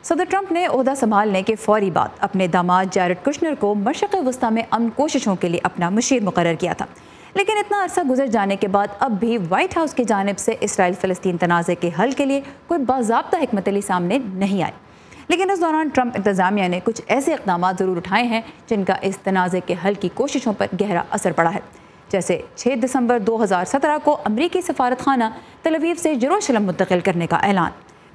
صدر ٹرمپ نے عہدہ سنبھالنے کے فوری بعد اپنے داماد جیرڈ کشنر کو مشرق وسطیٰ میں امن کوششوں کے لیے اپنا مشیر مقرر کیا تھا، لیکن اتنا عرصہ گزر جانے کے بعد اب بھی وائٹ ہاؤس کی جانب سے اسرائیل فلسطین تنازع کے حل کے لیے کوئی باضابطہ حکمت عملی سامنے نہیں آئی۔ لیکن اس دوران ٹرمپ انتظامیہ نے کچھ ایسے اقدامات ضرور اٹھائے ہیں جن کا اس تنازع کے حل کی کوششوں پر گہرا اثر پڑا ہے، جیسے 6 دسمبر 2017 کو امریکی سفارت خانہ تل ابیب سے یروشلم منتقل کرنے کا اعلان،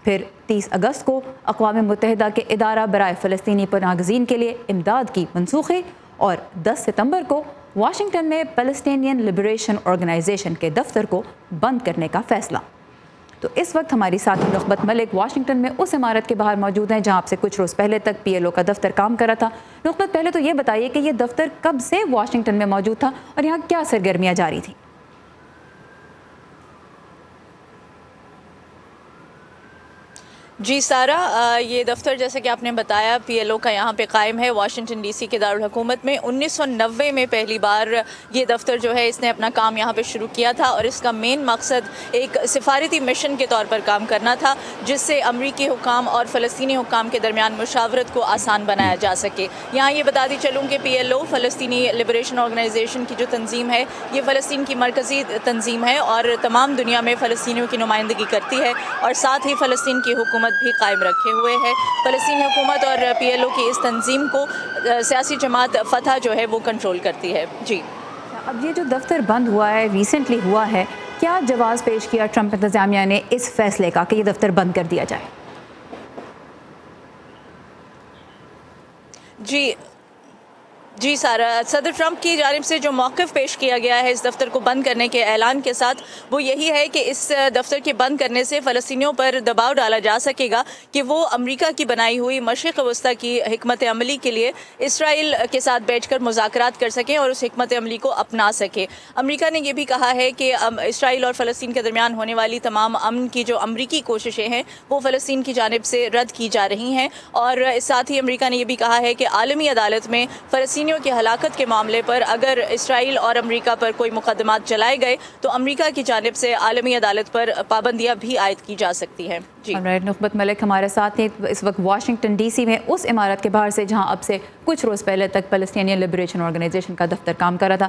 پھر 30 اگست کو اقوام متحدہ کے ادارہ برائے فلسطینی پناہ گزین کے لیے امداد کی منسوخی، اور 10 ستمبر کو واشنگٹن میں پیلسٹینین لبریشن آرگنائزیشن کے دفتر کو بند کرنے کا فیصلہ۔ تو اس وقت ہماری ساتھی نخبت ملک واشنگٹن میں اس عمارت کے باہر موجود ہیں جہاں سے کچھ روز پہلے تک PLO کا دفتر کام کر رہا تھا۔ نخبت، پہلے تو یہ بتائیے کہ یہ دفتر کب سے واشنگٹن میں موجود تھا اور یہاں کیا سرگرمیاں جاری تھیں؟ جی سارا، یہ دفتر جیسے کہ آپ نے بتایا PLO کا یہاں پہ قائم ہے واشنگٹن DC کے دارالحکومت میں۔ 1990 میں پہلی بار یہ دفتر جو ہے اس نے اپنا کام یہاں پہ شروع کیا تھا، اور اس کا مین مقصد ایک سفارتی مشن کے طور پر کام کرنا تھا جس سے امریکی حکام اور فلسطینی حکام کے درمیان مشاورت کو آسان بنایا جا سکے۔ یہاں یہ بتاتی چلوں کہ PLO فلسطینی لبریشن آرگنائزیشن کی جو تنظیم ہے یہ فلسطین کی مرکزی تنظیم ہے اور تمام دنیا میں فلسطینیوں کی نمائندگی کرتی ہے، اور ساتھ ہی فلسطین کی حکومت بھی قائم رکھے ہوئے ہے۔ فلسطینی حکومت اور PLO کی اس تنظیم کو سیاسی جماعت فتح جو ہے وہ کنٹرول کرتی ہے۔ جی، اب یہ جو دفتر بند ہوا ہے، ریسنٹلی ہوا ہے، کیا جواز پیش کیا ٹرمپ انتظامیہ نے اس فیصلے کا کہ یہ دفتر بند کر دیا جائے؟ جی سارا، صدر ٹرمپ کی جانب سے جو موقف پیش کیا گیا ہے اس دفتر کو بند کرنے کے اعلان کے ساتھ وہ یہی ہے کہ اس دفتر کے بند کرنے سے فلسطینیوں پر دباؤ ڈالا جا سکے گا کہ وہ امریکہ کی بنائی ہوئی مشرق وسطیٰ کی حکمت عملی کے لیے اسرائیل کے ساتھ بیٹھ کر مذاکرات کر سکیں اور اس حکمت عملی کو اپنا سکے۔ امریکہ نے یہ بھی کہا ہے کہ اسرائیل اور فلسطین کے درمیان ہونے والی تمام امن کی جو امریکی کوششیں ہیں وہ فلسطین کی جانب سے رد کی جا رہی ہیں، اور ساتھ ہی امریکہ نے یہ بھی کہا ہے کہ عالمی عدالت میں فلسطینیوں کی ہلاکت کے معاملے پر اگر اسرائیل اور امریکہ پر کوئی مقدمات چلائے گئے تو امریکہ کی جانب سے عالمی عدالت پر پابندیاں بھی عائد کی جا سکتی ہیں۔ جی، نخبت ملک ہمارے ساتھ ہیں اس وقت واشنگٹن DC میں اس عمارت کے باہر سے جہاں اب سے کچھ روز پہلے تک پیلسٹینین لبریشن آرگنائزیشن کا دفتر کام کر رہا تھا۔